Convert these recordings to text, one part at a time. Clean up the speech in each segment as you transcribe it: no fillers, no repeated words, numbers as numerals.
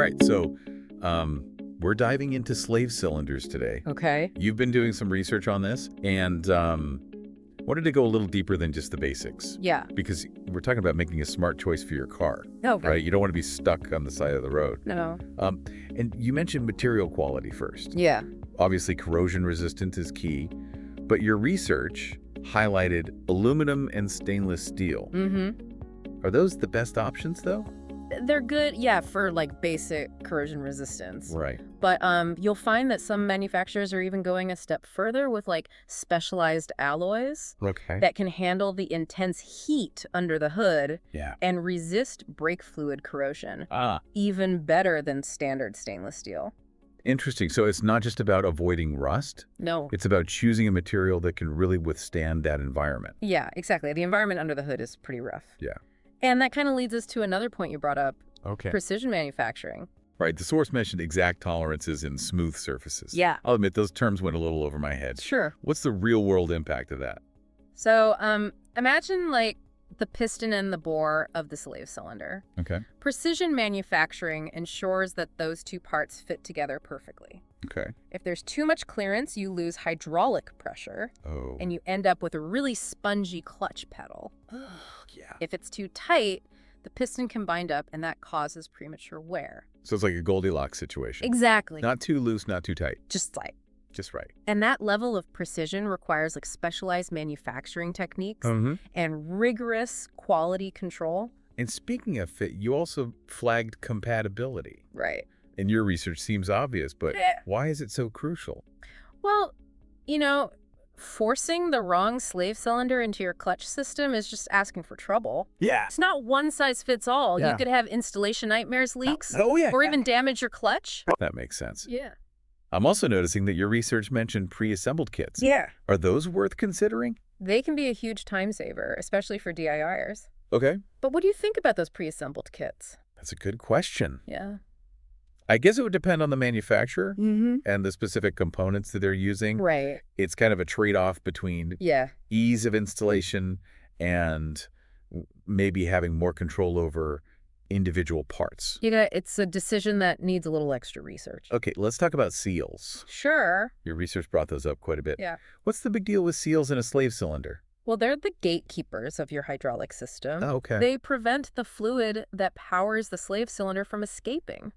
right, so we're diving into slave cylinders today. Okay. You've been doing some research on this, and wanted to go a little deeper than just the basics. Yeah. Because we're talking about making a smart choice for your car, Okay. right? You don't want to be stuck on the side of the road. No. And you mentioned material quality first. Yeah. Obviously, corrosion resistance is key, but your research highlighted aluminum and stainless steel. Mm-hmm. Are those the best options, though? They're good, yeah, for like basic corrosion resistance. Right. But you'll find that some manufacturers are even going a step further with like specialized alloys Okay. that can handle the intense heat under the hood Yeah. and resist brake fluid corrosion, Ah, even better than standard stainless steel. interesting. So it's not just about avoiding rust. No. It's about choosing a material that can really withstand that environment. Yeah, exactly. The environment under the hood is pretty rough. Yeah. And that kind of leads us to another point you brought up, Okay. precision manufacturing. Right. The source mentioned exact tolerances in smooth surfaces. Yeah. I'll admit those terms went a little over my head. Sure. What's the real world impact of that? So imagine like the piston and the bore of the slave cylinder. Okay. Precision manufacturing ensures that those two parts fit together perfectly. Okay. If there's too much clearance, you lose hydraulic pressure, Oh. and you end up with a really spongy clutch pedal. Yeah. If it's too tight, the piston can bind up, and that causes premature wear. So it's like a Goldilocks situation. Exactly. Not too loose, not too tight. Just like. Just right. And that level of precision requires like specialized manufacturing techniques Mm-hmm. and rigorous quality control. And speaking of fit, you also flagged compatibility. Right. And your research seems obvious, but Eh. why is it so crucial? Well, forcing the wrong slave cylinder into your clutch system is just asking for trouble. Yeah. It's not one size fits all. Yeah. You could have installation nightmares, leaks, Oh, yeah. or even damage your clutch. That makes sense. Yeah. I'm also noticing that your research mentioned pre-assembled kits. Yeah. Are those worth considering? They can be a huge time saver, especially for DIYers. Okay. But what do you think about those pre-assembled kits? That's a good question. Yeah. I guess it would depend on the manufacturer Mm-hmm. and the specific components that they're using. Right. It's kind of a trade-off between Yeah. ease of installation and maybe having more control over individual parts. It's a decision that needs a little extra research. Okay, let's talk about seals. Sure. Your research brought those up quite a bit. Yeah. What's the big deal with seals in a slave cylinder? Well, they're the gatekeepers of your hydraulic system. Oh, okay. They prevent the fluid that powers the slave cylinder from escaping,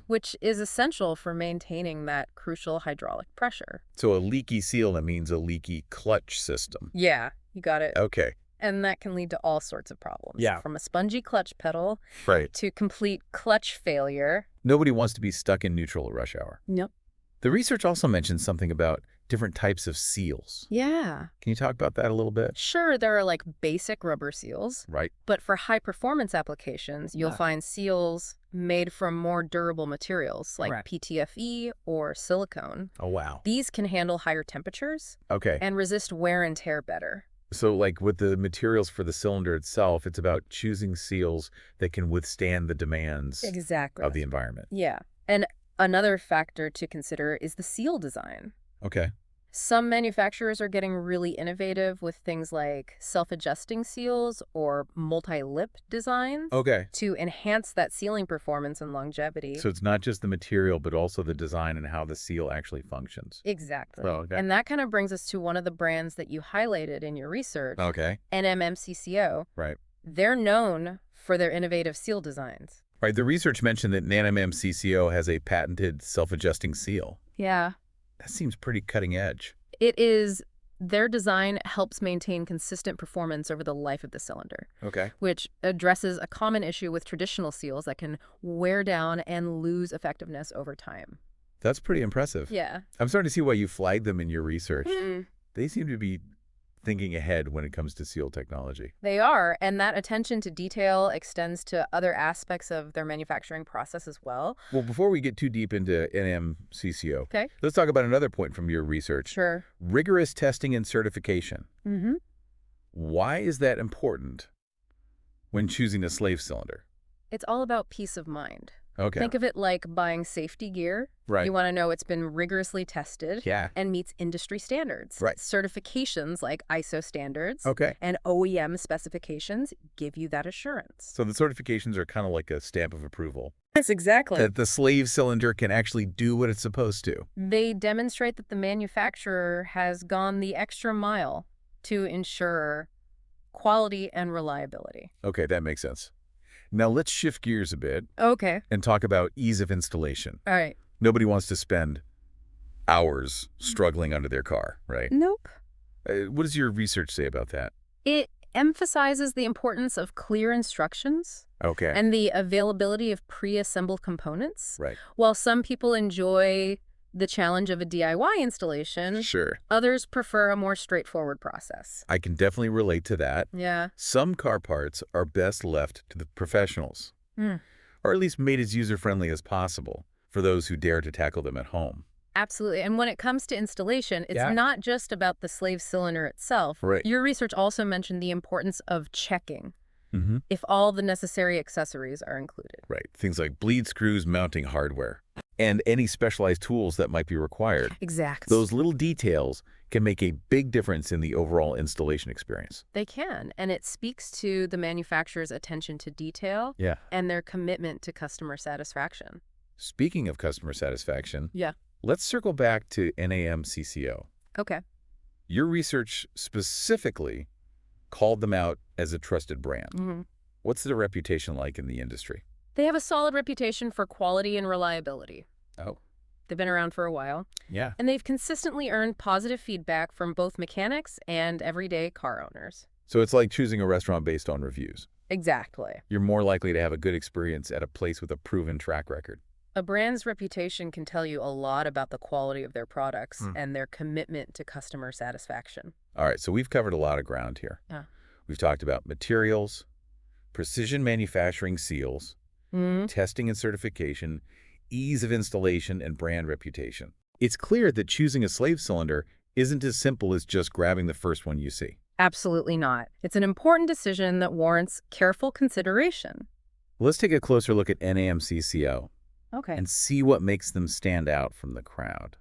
which is essential for maintaining that crucial hydraulic pressure. So a leaky seal, that means a leaky clutch system. Yeah, you got it. Okay. And that can lead to all sorts of problems. Yeah. From a spongy clutch pedal Right. to complete clutch failure. Nobody wants to be stuck in neutral at rush hour. Nope. The research also mentioned something about different types of seals. Yeah. Can you talk about that a little bit? Sure, there are like basic rubber seals, Right. but for high performance applications, you'll find seals made from more durable materials like Right. PTFE or silicone. Oh, wow. These can handle higher temperatures Okay. and resist wear and tear better. So like with the materials for the cylinder itself, it's about choosing seals that can withstand the demands Exactly. of the environment. Yeah. And another factor to consider is the seal design. Okay. Some manufacturers are getting really innovative with things like self-adjusting seals or multi-lip designs Okay. to enhance that sealing performance and longevity. So it's not just the material, but also the design and how the seal actually functions. Exactly. Oh, okay. And that kind of brings us to one of the brands that you highlighted in your research, Okay. NAMCCO. Right. They're known for their innovative seal designs. Right. The research mentioned that NAMCCO has a patented self-adjusting seal. Yeah. That seems pretty cutting edge. It is. Their design helps maintain consistent performance over the life of the cylinder, Okay. which addresses a common issue with traditional seals that can wear down and lose effectiveness over time. That's pretty impressive. Yeah. I'm starting to see why you flagged them in your research. Mm. They seem to be thinking ahead when it comes to seal technology. They are, and that attention to detail extends to other aspects of their manufacturing process as well. Well, before we get too deep into NAMCCO, Okay. let's talk about another point from your research. Sure. Rigorous testing and certification. Mm-hmm. Why is that important when choosing a slave cylinder? It's all about peace of mind. Okay. Think of it like buying safety gear. Right. You want to know it's been rigorously tested Yeah. and meets industry standards. Right. Certifications like ISO standards Okay. and OEM specifications give you that assurance. So the certifications are kind of like a stamp of approval. Yes, exactly. That the slave cylinder can actually do what it's supposed to. They demonstrate that the manufacturer has gone the extra mile to ensure quality and reliability. Okay, that makes sense. Now let's shift gears a bit Okay. and talk about ease of installation. All right. Nobody wants to spend hours struggling under their car, right? Nope. What does your research say about that? It emphasizes the importance of clear instructions Okay. and the availability of pre-assembled components. Right. While some people enjoy the challenge of a DIY installation, Sure. others prefer a more straightforward process. I can definitely relate to that. Yeah. Some car parts are best left to the professionals, Mm. or at least made as user-friendly as possible for those who dare to tackle them at home. Absolutely. And when it comes to installation, it's Yeah. not just about the slave cylinder itself. Right. Your research also mentioned the importance of checking Mm-hmm. if all the necessary accessories are included. Right. Things like bleed screws, mounting hardware, and any specialized tools that might be required. Exactly. Those little details can make a big difference in the overall installation experience. They can, and it speaks to the manufacturer's attention to detail Yeah. and their commitment to customer satisfaction. Speaking of customer satisfaction, Yeah. let's circle back to NAMCCO. Okay. Your research specifically called them out as a trusted brand. Mm-hmm. What's their reputation like in the industry? They have a solid reputation for quality and reliability. Oh, They've been around for a while, yeah. and they've consistently earned positive feedback from both mechanics and everyday car owners. So it's like choosing a restaurant based on reviews. Exactly. You're more likely to have a good experience at a place with a proven track record. A brand's reputation can tell you a lot about the quality of their products and their commitment to customer satisfaction. All right, so we've covered a lot of ground here. Yeah. We've talked about materials, precision manufacturing seals, testing and certification, ease of installation, and brand reputation. It's clear that choosing a slave cylinder isn't as simple as just grabbing the first one you see. Absolutely not. It's an important decision that warrants careful consideration. Let's take a closer look at NAMCCO Okay. and see what makes them stand out from the crowd.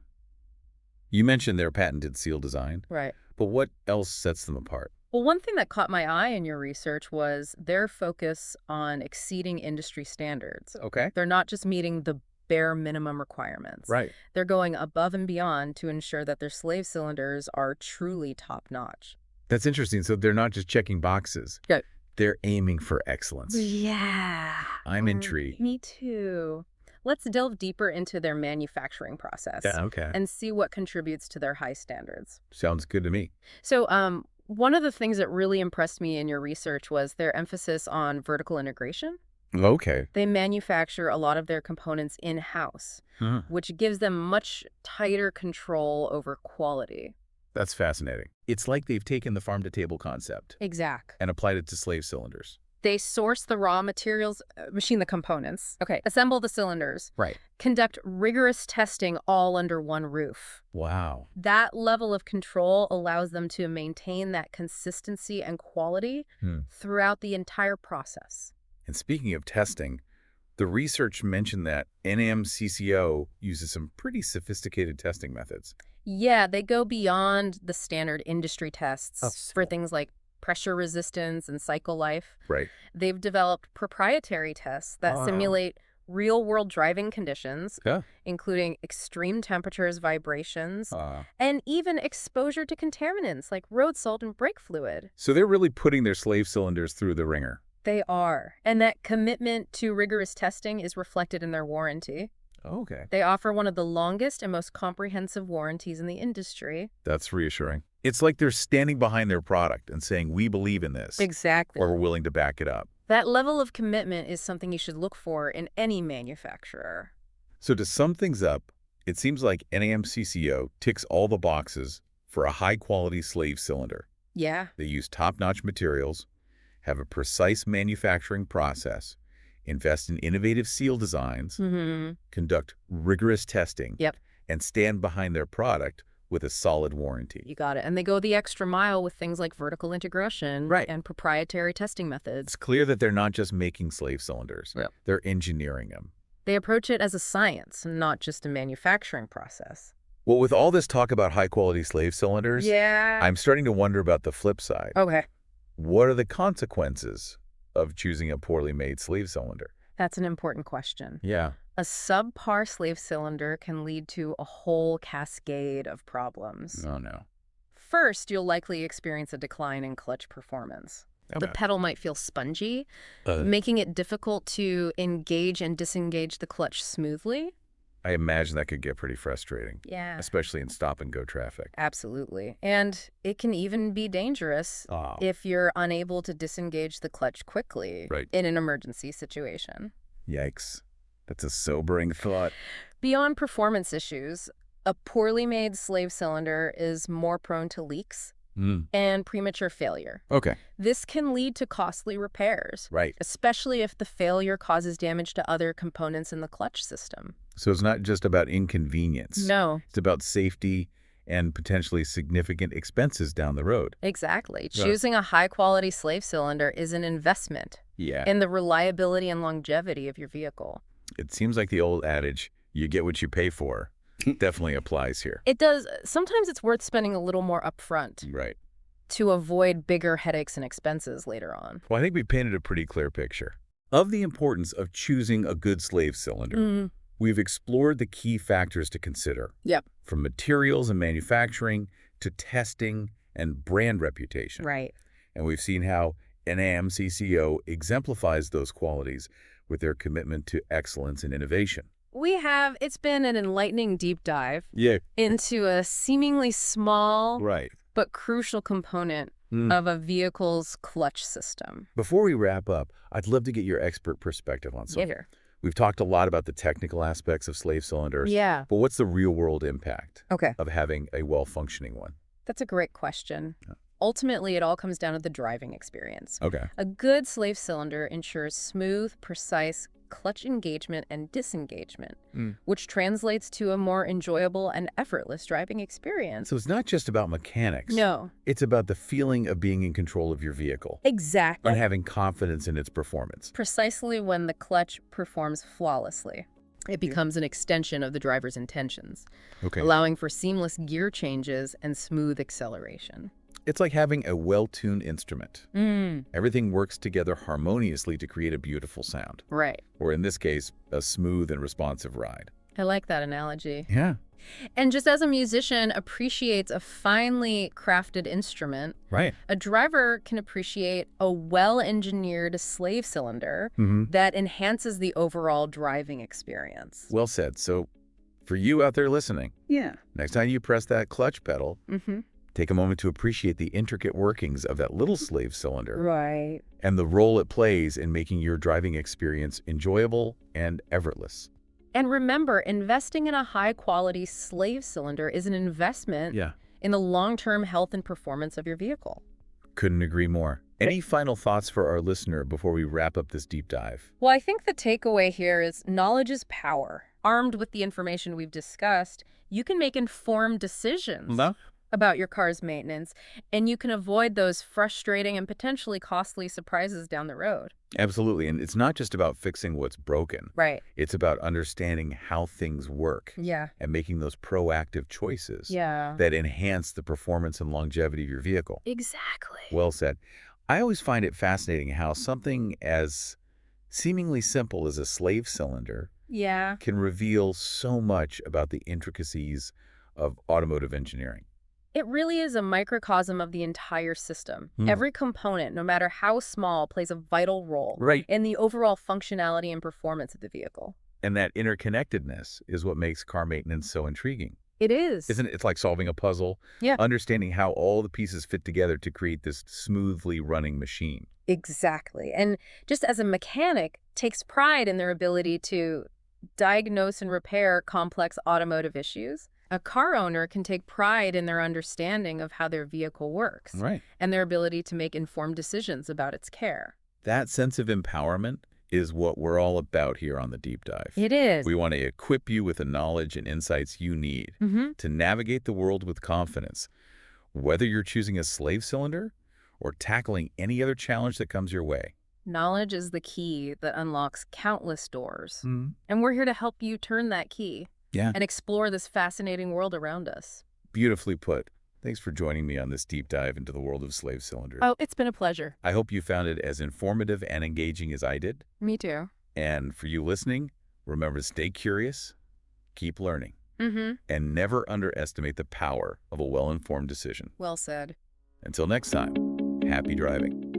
You mentioned their patented seal design, Right. but what else sets them apart? Well, one thing that caught my eye in your research was their focus on exceeding industry standards. Okay. They're not just meeting the bare minimum requirements. Right. They're going above and beyond to ensure that their slave cylinders are truly top-notch. That's interesting. So they're not just checking boxes. Yeah. They're aiming for excellence. Yeah. I'm intrigued. Me too. Let's delve deeper into their manufacturing process Okay. and see what contributes to their high standards. Sounds good to me. So, one of the things that really impressed me in your research was their emphasis on vertical integration. Okay. They manufacture a lot of their components in-house, Huh. which gives them much tighter control over quality. That's fascinating. It's like they've taken the farm-to-table concept Exact. and applied it to slave cylinders. They source the raw materials, machine the components, assemble the cylinders, Right. conduct rigorous testing all under one roof. Wow. That level of control allows them to maintain that consistency and quality throughout the entire process. And speaking of testing, the research mentioned that NAMCCO uses some pretty sophisticated testing methods. Yeah, they go beyond the standard industry tests Oh, for cool. things like pressure resistance and cycle life. Right. They've developed proprietary tests that Wow. simulate real-world driving conditions, Yeah. including extreme temperatures, vibrations, Uh, and even exposure to contaminants like road salt and brake fluid. so they're really putting their slave cylinders through the ringer. They are. And that commitment to rigorous testing is reflected in their warranty. Okay. They offer one of the longest and most comprehensive warranties in the industry. That's reassuring. It's like they're standing behind their product and saying, we believe in this, Exactly. or we're willing to back it up. That level of commitment is something you should look for in any manufacturer. So to sum things up, it seems like NAMCCO ticks all the boxes for a high-quality slave cylinder. Yeah. They use top-notch materials, have a precise manufacturing process, invest in innovative seal designs, conduct rigorous testing, Yep. and stand behind their product with a solid warranty. You got it. And they go the extra mile with things like vertical integration Right. and proprietary testing methods. It's clear that they're not just making slave cylinders. Yep. They're engineering them. They approach it as a science, not just a manufacturing process. Well, with all this talk about high-quality slave cylinders, Yeah. I'm starting to wonder about the flip side. Okay. What are the consequences of choosing a poorly made slave cylinder? That's an important question. Yeah. A subpar slave cylinder can lead to a whole cascade of problems. Oh, no. First, you'll likely experience a decline in clutch performance. The pedal might feel spongy, making it difficult to engage and disengage the clutch smoothly. I imagine that could get pretty frustrating. Yeah. Especially in stop-and-go traffic. Absolutely. And it can even be dangerous if you're unable to disengage the clutch quickly in an emergency situation. Yikes. That's a sobering thought. Beyond performance issues, a poorly made slave cylinder is more prone to leaks and premature failure. Okay. This can lead to costly repairs, Right. especially if the failure causes damage to other components in the clutch system. So it's not just about inconvenience. No. It's about safety and potentially significant expenses down the road. Exactly. Choosing a high-quality slave cylinder is an investment in the reliability and longevity of your vehicle. It seems like the old adage, you get what you pay for, definitely applies here. It does. Sometimes it's worth spending a little more upfront Right. to avoid bigger headaches and expenses later on. Well, I think we painted a pretty clear picture of the importance of choosing a good slave cylinder. We've explored the key factors to consider. Yep. From materials and manufacturing to testing and brand reputation. Right. And we've seen how NAMCCO exemplifies those qualities with their commitment to excellence and innovation. It's been an enlightening deep dive into a seemingly small but crucial component of a vehicle's clutch system. Before we wrap up, I'd love to get your expert perspective on something. We've talked a lot about the technical aspects of slave cylinders. Yeah. But what's the real-world impact Okay. of having a well-functioning one? That's a great question. Ultimately, it all comes down to the driving experience. Okay. A good slave cylinder ensures smooth, precise clutch engagement and disengagement, which translates to a more enjoyable and effortless driving experience. So it's not just about mechanics. No. It's about the feeling of being in control of your vehicle. Exactly. And having confidence in its performance. Precisely when the clutch performs flawlessly, it becomes an extension of the driver's intentions, allowing for seamless gear changes and smooth acceleration. It's like having a well-tuned instrument. Everything works together harmoniously to create a beautiful sound. Right. Or in this case, a smooth and responsive ride. I like that analogy. Yeah. And just as a musician appreciates a finely crafted instrument, a driver can appreciate a well-engineered slave cylinder that enhances the overall driving experience. Well said. So for you out there listening, next time you press that clutch pedal, take a moment to appreciate the intricate workings of that little slave cylinder and the role it plays in making your driving experience enjoyable and effortless. And remember, investing in a high-quality slave cylinder is an investment in the long-term health and performance of your vehicle. Couldn't agree more. Any final thoughts for our listener before we wrap up this deep dive? Well, I think the takeaway here is knowledge is power. Armed with the information we've discussed, you can make informed decisions about your car's maintenance, and you can avoid those frustrating and potentially costly surprises down the road. Absolutely. And it's not just about fixing what's broken. Right. It's about understanding how things work. Yeah. And making those proactive choices Yeah. that enhance the performance and longevity of your vehicle. Exactly. Well said. I always find it fascinating how something as seemingly simple as a slave cylinder can reveal so much about the intricacies of automotive engineering. It really is a microcosm of the entire system. Every component, no matter how small, plays a vital role in the overall functionality and performance of the vehicle. And that interconnectedness is what makes car maintenance so intriguing. It is. Isn't it? It's like solving a puzzle. Yeah. Understanding how all the pieces fit together to create this smoothly running machine. Exactly. And just as a mechanic takes pride in their ability to diagnose and repair complex automotive issues, a car owner can take pride in their understanding of how their vehicle works and their ability to make informed decisions about its care. That sense of empowerment is what we're all about here on the Deep Dive. It is. We want to equip you with the knowledge and insights you need to navigate the world with confidence, whether you're choosing a slave cylinder or tackling any other challenge that comes your way. Knowledge is the key that unlocks countless doors. Mm. And we're here to help you turn that key Yeah. and explore this fascinating world around us. Beautifully put. Thanks for joining me on this deep dive into the world of slave cylinders. Oh, it's been a pleasure. I hope you found it as informative and engaging as I did. Me too. And for you listening, remember to stay curious, keep learning, and never underestimate the power of a well-informed decision. Well said. Until next time, happy driving.